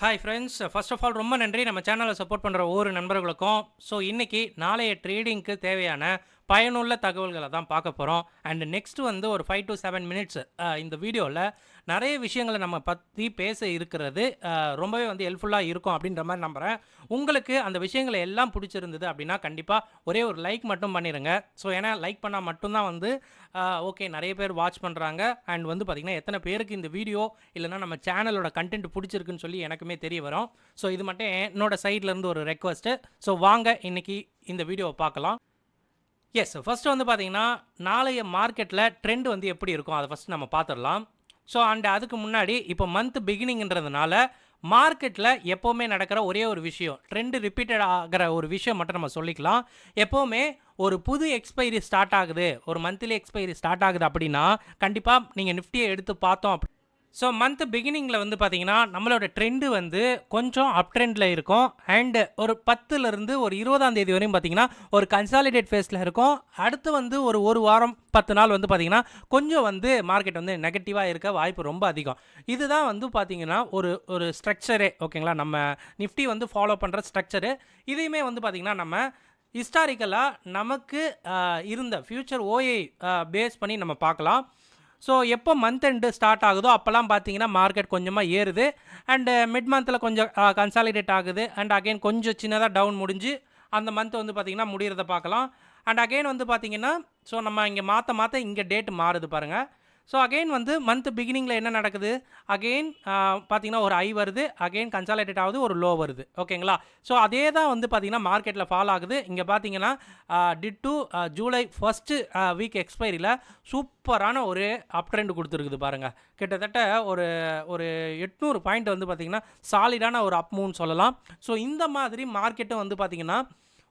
Hi friends, first of all ரொம்ப நன்றி நம்ம சேனலை சப்போர்ட் பண்ணுற ஒவ்வொரு நண்பர்களுக்கும். ஸோ இன்றைக்கி நாளைய ட்ரேடிங்க்கு தேவையான பயனுள்ள தகவல்களை தான் பார்க்க போகிறோம். அண்ட் நெக்ஸ்ட் வந்து ஒரு 5 to 7 மினிட்ஸ் இந்த வீடியோவில் நிறைய விஷயங்களை நம்ம பற்றி பேச இருக்கிறது ரொம்பவே வந்து ஹெல்ப்ஃபுல்லாக இருக்கும் அப்படின்ற மாதிரி நம்புகிறேன். உங்களுக்கு அந்த விஷயங்களை எல்லாம் பிடிச்சிருந்தது அப்படின்னா கண்டிப்பாக ஒரே ஒரு லைக் மட்டும் பண்ணிடுங்க. ஸோ ஏன்னா லைக் பண்ணால் மட்டும்தான் வந்து ஓகே நிறைய பேர் வாட்ச் பண்ணுறாங்க. அண்ட் வந்து பார்த்திங்கன்னா எத்தனை பேருக்கு இந்த வீடியோ இல்லைனா நம்ம சேனலோட கண்டென்ட் பிடிச்சிருக்குன்னு சொல்லி எனக்குமே தெரிய வரும். ஸோ இது மட்டும் என்னோட சைட்லேருந்து ஒரு ரெக்வஸ்ட்டு. ஸோ வாங்க இன்றைக்கி இந்த வீடியோவை பார்க்கலாம். எஸ், ஃபஸ்ட்டு வந்து பார்த்திங்கன்னா நாளைய மார்க்கெட்டில் ட்ரெண்ட் வந்து எப்படி இருக்கும் அதை ஃபஸ்ட்டு நம்ம பார்த்துடலாம். ஸோ அண்ட் அதுக்கு முன்னாடி இப்போ மந்த் பிகினிங்கிறதுனால மார்க்கெட்டில் எப்போவுமே நடக்கிற ஒரே ஒரு விஷயம், ட்ரெண்டு ரிப்பீட்டட் ஆகிற ஒரு விஷயம் மட்டும் நம்ம சொல்லிக்கலாம். எப்போவுமே ஒரு புது எக்ஸ்பைரி ஸ்டார்ட் ஆகுது, ஒரு மந்த்லி எக்ஸ்பைரி ஸ்டார்ட் ஆகுது அப்படின்னா கண்டிப்பாக நீங்கள் நிஃப்டியை எடுத்து பார்த்தோம். ஸோ மந்த் பிகினிங்கில் வந்து பார்த்தீங்கன்னா நம்மளோட ட்ரெண்டு வந்து கொஞ்சம் அப் ட்ரெண்டில் இருக்கும். அண்டு ஒரு 10லேருந்து ஒரு 20ஆம் தேதி வரையும் பார்த்தீங்கன்னா ஒரு கன்சாலிடேட் ஃபேஸில் இருக்கும். அடுத்து வந்து ஒரு வாரம் 10 நாள் வந்து பார்த்திங்கன்னா கொஞ்சம் வந்து மார்க்கெட் வந்து நெகட்டிவாக இருக்க வாய்ப்பு ரொம்ப அதிகம். இதுதான் வந்து பார்த்திங்கன்னா ஒரு ஸ்ட்ரக்சரே, ஓகேங்களா? நம்ம நிஃப்டி வந்து ஃபாலோ பண்ணுற ஸ்ட்ரக்சரு. இதையுமே வந்து பார்த்திங்கன்னா நம்ம ஹிஸ்டாரிக்கலாக நமக்கு இருந்த ஃப்யூச்சர் ஓஏ பேஸ் பண்ணி நம்ம பார்க்கலாம். ஸோ எப்போ மந்த் எண்டு ஸ்டார்ட் ஆகுதோ அப்போல்லாம் பார்த்தீங்கன்னா மார்க்கெட் கொஞ்சமாக ஏறுது. அண்டு மிட் மந்தில் கொஞ்சம் கன்சாலிடேட் ஆகுது. அண்ட் அகெயின் கொஞ்சம் சின்னதாக டவுன் முடிஞ்சு அந்த மந்த் வந்து பார்த்திங்கன்னா முடிகிறத பார்க்கலாம். அண்ட் அகெயின் வந்து பார்த்திங்கன்னா ஸோ நம்ம இங்கே மாற்ற இங்கே டேட் மாறுது பாருங்கள். ஸோ அகெயின் வந்து மந்த் பிகினிங்கில் என்ன நடக்குது, அகெயின் பார்த்திங்கன்னா ஒரு ஐ வருது, அகெயின் கன்சாலிடேட் ஆகுது, ஒரு லோ வருது, ஓகேங்களா? ஸோ அதே தான் வந்து பார்த்திங்கன்னா மார்க்கெட்டில் ஃபால் ஆகுது. இங்கே பார்த்தீங்கன்னா டிட்டு ஜூலை ஃபஸ்ட்டு வீக் எக்ஸ்பைரியில் சூப்பரான ஒரு அப் ட்ரெண்ட் கொடுத்துருக்குது பாருங்கள். கிட்டத்தட்ட ஒரு 800 பாயிண்ட் வந்து பார்த்திங்கன்னா சாலிடான ஒரு அப் மூவ்னு சொல்லலாம். ஸோ இந்த மாதிரி மார்க்கெட்டும் வந்து பார்த்திங்கன்னா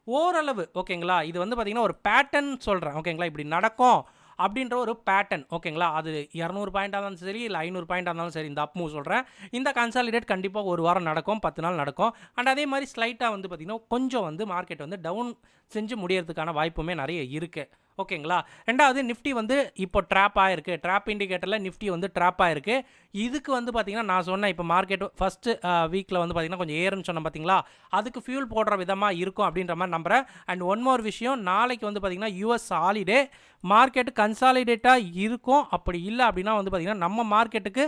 ஓரளவு, ஓகேங்களா, இது வந்து பார்த்திங்கன்னா ஒரு பேட்டர்ன் சொல்கிறேன், ஓகேங்களா? இப்படி நடக்கும் அப்படின்ற ஒரு பேட்டர்ன், ஓகேங்களா? அது 200 பாயிண்டாக இருந்தாலும் சரி, இல்லை 500 பாயிண்டாக இருந்தாலும் சரி, இந்த அப் மூவ் சொல்கிறேன். இந்த கன்சாலிடேட் கண்டிப்பாக ஒரு வாரம் நடக்கும், 10 நாள் நடக்கும். அண்ட் அதே மாதிரி ஸ்லைட்டாக வந்து பார்த்திங்கன்னா கொஞ்சம் வந்து மார்க்கெட் வந்து டவுன் செஞ்சு முடியறதுக்கான வாய்ப்புமே நிறைய இருக்குது, ஓகேங்களா? ரெண்டாவது நிஃப்டி வந்து இப்போ ட்ராப் ஆகிருக்கு, ட்ராப் இண்டிகேட்டரில் நிஃப்டி வந்து ட்ராப் ஆகிருக்கு. இதுக்கு வந்து பார்த்திங்கன்னா நான் சொன்னேன் இப்போ மார்க்கெட் ஃபஸ்ட்டு வீக்கில் வந்து பார்த்திங்கன்னா கொஞ்சம் ஏறுன்னு சொன்னேன் பார்த்தீங்களா, அதுக்கு ஃபியூல் போடுற விதமாக இருக்கும் அப்படின்ற மாதிரி நம்புகிறேன். அண்ட் ஒன் மோர் விஷயம், நாளைக்கு வந்து பார்த்திங்கன்னா யூஎஸ் ஹாலிடே, மார்க்கெட் கன்சாலிடேட்டாக இருக்கும். அப்படி இல்லை அப்படின்னா வந்து பார்த்திங்கன்னா நம்ம மார்க்கெட்டுக்கு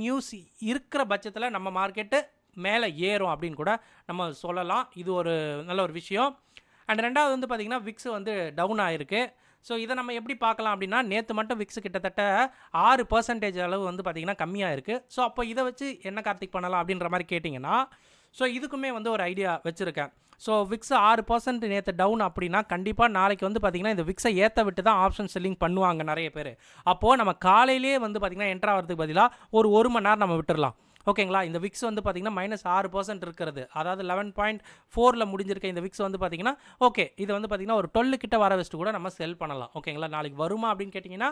நியூஸ் இருக்கிற பட்சத்தில் நம்ம மார்க்கெட்டு மேலே ஏறும் அப்படின்னு கூட நம்ம சொல்லலாம். இது ஒரு நல்ல ஒரு விஷயம். அண்ட் ரெண்டாவது வந்து பார்த்திங்கன்னா விக்ஸ் வந்து டவுன் ஆகிருக்கு. ஸோ இதை நம்ம எப்படி பார்க்கலாம் அப்படின்னா நேற்று மட்டும் விக்ஸ் கிட்டத்தட்ட 6% அளவு வந்து பார்த்திங்கன்னா கம்மியாக இருக்குது. ஸோ அப்போ இதை வச்சு என்ன கார்த்திக் பண்ணலாம் அப்படின்ற மாதிரி கேட்டிங்கன்னா, ஸோ இதுக்குமே வந்து ஒரு ஐடியா வச்சுருக்கேன். ஸோ விக்ஸ் 6% நேற்று டவுன் அப்படின்னா கண்டிப்பாக நாளைக்கு வந்து பார்த்திங்கன்னா இந்த விக்ஸை ஏற்ற விட்டு தான் ஆப்ஷன் செல்லிங் பண்ணுவாங்க நிறைய பேர். அப்போது நம்ம காலையிலே வந்து பார்த்திங்கன்னா என்ட்ரா வரதுக்கு பதிலாக ஒரு மணி நேரம் நம்ம விட்டுடலாம், ஓகேங்களா? இந்த விக்ஸ் வந்து பார்த்திங்கன்னா -6% இருக்கிறது, அதாவது 11.4ல் முடிஞ்சிருக்க இந்த விக்ஸ் வந்து பார்த்திங்கன்னா ஓகே, இது வந்து பார்த்திங்கன்னா ஒரு 12 கிட்ட வர வச்சுட்டு கூட நம்ம செல் பண்ணலாம், ஓகேங்களா? நாளைக்கு வருமா அப்படின்னு கேட்டிங்கன்னா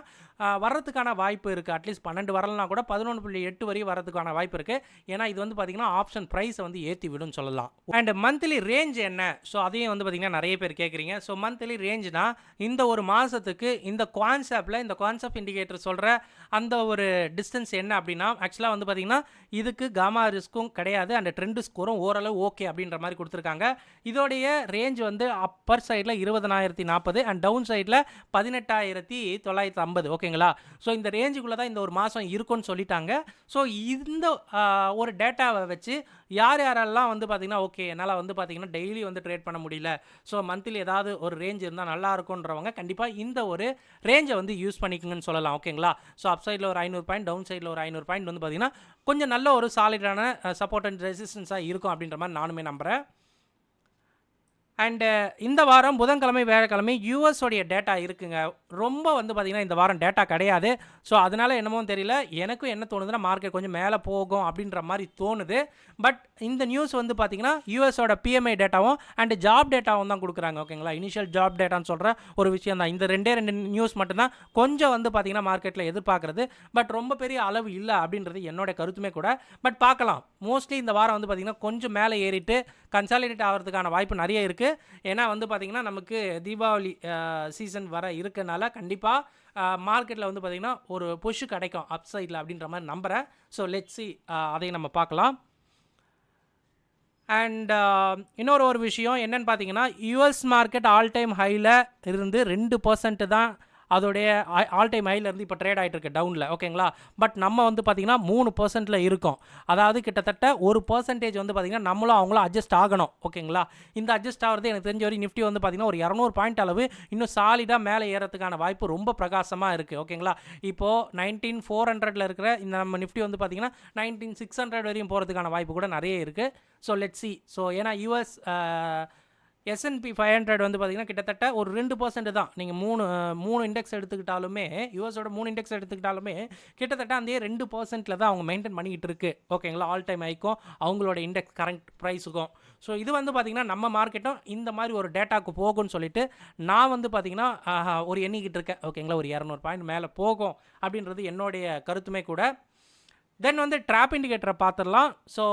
வர்றதுக்கான வாய்ப்பு இருக்குது. அட்லீஸ்ட் 12 வரலனா கூட 11.8 வரையும் வரதுக்கான வாய்ப்பு இருக்குது. ஏன்னா இது வந்து பார்த்திங்கன்னா ஆப்ஷன் ப்ரைஸை வந்து ஏற்றி விடுன்னு சொல்லலாம். அண்ட் மந்த்லி ரேஞ்ச் என்ன, ஸோ அதையும் வந்து பார்த்திங்கன்னா நிறைய பேர் கேட்குறீங்க. ஸோ மந்த்லி ரேஞ்ச்னா இந்த ஒரு மாதத்துக்கு இந்த QuantsAppல இந்த QuantsApp இண்டிகேட்டர் சொல்கிற அந்த ஒரு டிஸ்டன்ஸ் என்ன அப்படின்னா ஆக்சுவலாக வந்து பார்த்திங்கன்னா இதுக்கு காமா ரிஸ்க்கும் கிடையாது. அண்ட் ட்ரெண்டு ஸ்கோரும் ஓரளவு ஓகே அப்படின்ற மாதிரி கொடுத்துருக்காங்க. இதோடைய ரேஞ்ச் வந்து அப்பர் சைடில் 20,040 அண்ட் டவுன் சைடில் 18,950, ஓகேங்களா? ஸோ இந்த ரேஞ்சுக்குள்ளே தான் இந்த ஒரு மாதம் இருக்குன்னு சொல்லிட்டாங்க. ஸோ இந்த ஒரு டேட்டாவை வச்சு யாரெல்லாம் வந்து பார்த்திங்கன்னா ஓகே என்னால் வந்து பார்த்திங்கன்னா டெய்லி வந்து ட்ரேட் பண்ண முடியல, ஸோ மந்த்லி ஏதாவது ஒரு ரேஞ்ச் இருந்தால் நல்லா இருக்குன்றவங்க கண்டிப்பாக இந்த ஒரு ரேஞ்சை வந்து யூஸ் பண்ணிக்கோங்கன்னு சொல்லலாம், ஓகேங்களா? ஸோ அப் சைடில் ஒரு 500 பாயிண்ட், டவுன் சைடில் ஒரு 500 பாயிண்ட் வந்து பார்த்திங்கன்னா கொஞ்சம் நல்ல ஒரு சாலிடான சப்போர்ட் அண்ட் ரெசிஸ்டன்ஸாக இருக்கும் அப்படின்ற மாதிரி நானுமே நம்புகிறேன். அண்டு இந்த வாரம் புதன்கிழமை வியாழக்கிழமை யூஎஸோடைய டேட்டா இருக்குங்க. ரொம்ப வந்து பார்த்திங்கன்னா இந்த வாரம் டேட்டா கிடையாது. ஸோ அதனால் என்னமோ தெரியல, எனக்கும் என்ன தோணுதுன்னா மார்க்கெட் கொஞ்சம் மேலே போகும் அப்படின்ற மாதிரி தோணுது. பட் இந்த நியூஸ் வந்து பார்த்திங்கன்னா யூஎஸோட பிஎம்ஐ டேட்டாவும் அண்டு ஜாப் டேட்டாவும் தான் கொடுக்குறாங்க, ஓகேங்களா? இனிஷியல் ஜாப் டேட்டான்னு சொல்கிற ஒரு விஷயம் தான். இந்த ரெண்டு நியூஸ் மட்டும்தான் கொஞ்சம் வந்து பார்த்திங்கன்னா மார்க்கெட்டில் எதிர்பார்க்குறது. பட் ரொம்ப பெரிய அளவு இல்லை அப்படின்றது என்னோட கருத்துமே கூட. பட் பார்க்கலாம், மோஸ்ட்லி இந்த வாரம் வந்து பார்த்திங்கன்னா கொஞ்சம் மேலே ஏறிட்டு கன்சாலிடேட் ஆகிறதுக்கான வாய்ப்பு நிறைய இருக்குது. ஏன்னா வந்து பார்த்திங்கன்னா நமக்கு தீபாவளி சீசன் வர இருக்கனால கண்டிப்பாக மார்க்கெட்டில் வந்து பார்த்திங்கன்னா ஒரு புஷ் கிடைக்கும் அப் சைடில் அப்படின்ற மாதிரி நம்புகிறேன். ஸோ லெட்ஸ் சி, அதையும் நம்ம பார்க்கலாம். அண்ட் இன்னொரு ஒரு விஷயம் என்னென்னு பார்த்தீங்கன்னா, யுஎஸ் மார்க்கெட் ஆல் டைம் ஹையில் இருந்து 2% தான் அதோடைய ஆல் டைம் ஹைலேருந்து இப்போ ட்ரேட் ஆகிட்டு இருக்கு டவுனில், ஓகேங்களா. பட் நம்ம வந்து பார்த்திங்கன்னா 3%ல் இருக்கோம். அதாவது கிட்டத்தட்ட 1% வந்து பார்த்திங்கன்னா நம்மளும் அவங்களும் அட்ஜஸ்ட் ஆகணும், ஓகேங்களா. இந்த அட்ஜஸ்ட் ஆகிறது எனக்கு தெரிஞ்ச வரை நிஃப்டி வந்து பார்த்திங்கன்னா ஒரு 200 பாயிண்ட் அளவு இன்னும் சாலிடாக மேலே ஏறதுக்கான வாய்ப்பு ரொம்ப பிரகாசமாக இருக்குது, ஓகேங்களா. இப்போது 19400 இருக்கிற இந்த நம்ம நிஃப்டி வந்து பார்த்திங்கன்னா 19600 வரையும் போகிறதுக்கான வாய்ப்பு கூட நிறைய இருக்குது. So let's see. ஸோ ஏன்னா யூஎஸ் S&P 500 வந்து பார்த்திங்கன்னா கிட்டத்தட்ட ஒரு 2% தான். நீங்கள் மூணு இண்டெக்ஸ் எடுத்துக்கிட்டாலுமே, யூஎஸோட 3 இண்டெக்ஸ் எடுத்துக்கிட்டாலுமே கிட்டத்தட்ட அந்த 2%ல் தான் அவங்க மெயின்டைன் பண்ணிக்கிட்டு இருக்கு, ஓகேங்களா. ஆல் டைம் ஹைக்கும் அவங்களோட இண்டெக்ஸ் கரண்ட் ப்ரைஸுக்கும். ஸோ இது வந்து பார்த்திங்கன்னா நம்ம மார்க்கெட்டும் இந்த மாதிரி ஒரு டேட்டாவுக்கு போகும்னு சொல்லிட்டு நான் வந்து பார்த்திங்கன்னா ஒரு எண்ணிக்கிட்டு இருக்கேன், ஓகேங்களா. ஒரு 200 பாயிண்ட் மேலே போகும் அப்படின்றது என்னுடைய கருத்துமே கூட. தென் வந்து ட்ராப் இண்டிகேட்டரை பார்த்துடலாம். ஸோ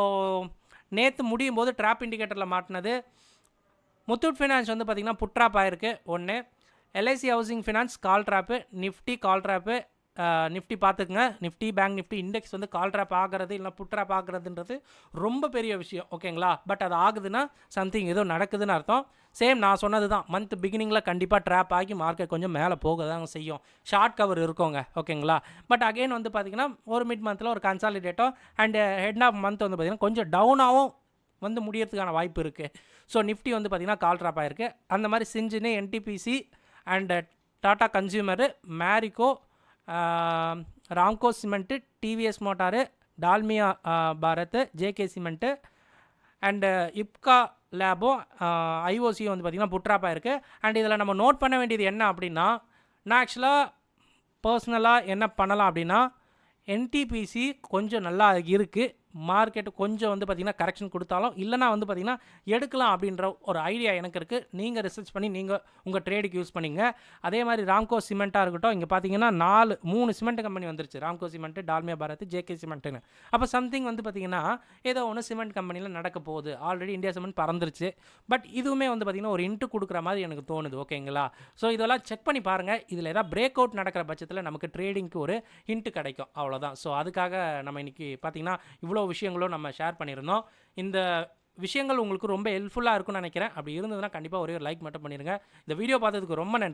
நேற்று முடியும் போது ட்ராப் இண்டிகேட்டரில் மாட்டினது முத்தூட் ஃபினான்ஸ் வந்து பார்த்திங்கன்னா புட் ட்ராப் ஆகிருக்கு ஒன்று. எல்ஐசி ஹவுசிங் ஃபினான்ஸ் கால் ட்ராப்பு, நிஃப்டி கால் ட்ராப்பு. நிஃப்டி பார்த்துக்குங்க, நிஃப்டி பேங்க் நிஃப்டி இண்டெக்ஸ் வந்து கால் ட்ராப் ஆகிறது இல்லை புட் ட்ராப் ஆகுறதுன்றது ரொம்ப பெரிய விஷயம், ஓகேங்களா. பட் அது ஆகுதுன்னா சம்திங் ஏதோ நடக்குதுன்னு அர்த்தம். சேம் நான் சொன்னது தான், மந்த் பிகினிங்கில் கண்டிப்பாக ட்ராப் ஆகி மார்க்கெட் கொஞ்சம் மேலே போக தான் செய்யும், ஷார்ட் கவர் இருக்கோங்க, ஓகேங்களா. பட் அகெயின் வந்து பார்த்திங்கன்னா ஒரு மிட் மந்தில் ஒரு கன்சாலிடேட்டோ அண்ட் ஹெட் ஆஃப் மந்த் வந்து பார்த்திங்கன்னா கொஞ்சம் டவுனாகவும் வந்து முடியறதுக்கான வாய்ப்பு இருக்குது. ஸோ நிஃப்டி வந்து பார்த்திங்கன்னா கால் ட்ராப் ஆகிருக்கு. அந்த மாதிரி சிஞ்சினு, NTPC and Tata consumer, Marico, Ramco cement, TVS motor, Dalmia Bharat, JK cement and Ipca லேபும் ஐஓசியும் வந்து பார்த்திங்கன்னா புட் ட்ராப் ஆகிருக்கு. அண்ட் இதில் நம்ம நோட் பண்ண வேண்டியது என்ன அப்படின்னா, நான் ஆக்சுவலாக பர்சனலாக என்ன பண்ணலாம் அப்படின்னா, என்டிபிசி கொஞ்சம் நல்லா இருக்குது, மார்க்கெட்டு கொஞ்சம் வந்து பார்த்திங்கன்னா கரெக்ஷன் கொடுத்தாலும் இல்லைனா வந்து பார்த்திங்கன்னா எடுக்கலாம் அப்படின்ற ஒரு ஐடியா எனக்கு இருக்குது. நீங்கள் ரிசர்ச் பண்ணி நீங்கள் உங்கள் ட்ரேடுக்கு யூஸ் பண்ணிங்க. அதே மாதிரி ராம்கோ சிமெண்ட்டாக இருக்கட்டும், இங்கே பார்த்தீங்கன்னா 3 சிமெண்ட் கம்பெனி வந்துருச்சு, ராம்கோ சிமெண்ட்டு, டால்மியா பாரத், ஜேகே சிமெண்ட்டுன்னு. அப்போ சம்திங் வந்து பார்த்திங்கன்னா ஏதோ ஒன்று சிமெண்ட் கம்பெனியில் நடக்க போகுது. ஆல்ரெடி இந்தியா சிமெண்ட் பறந்துருச்சு. பட் இதுவுமே வந்து பார்த்திங்கன்னா ஒரு இன்ட்டு கொடுக்குற மாதிரி எனக்கு தோணுது, ஓகேங்களா. ஸோ இதெல்லாம் செக் பண்ணி பாருங்கள். இதில் ஏதாவது பிரேக் அவுட் நடக்கிற பட்சத்தில் நமக்கு ட்ரேடிங்க்கு ஒரு ஹிண்ட்டு கிடைக்கும், அவ்வளோதான். ஸோ அதுக்காக நம்ம இன்றைக்கி பார்த்திங்கன்னா இவ்வளோ விஷயங்களும் நம்ம ஷேர் பண்ணியிருந்தோம். இந்த விஷயங்கள் உங்களுக்கு ரொம்ப ஹெல்ப்ஃபுல்லாக இருக்கும்னு நினைக்கிறேன். அப்படி இருந்ததுன்னா கண்டிப்பாக ஒரே ஒரு லைக் மட்டும் பண்ணிடுங்க. இந்த வீடியோ பார்த்ததுக்கு ரொம்ப நன்றி.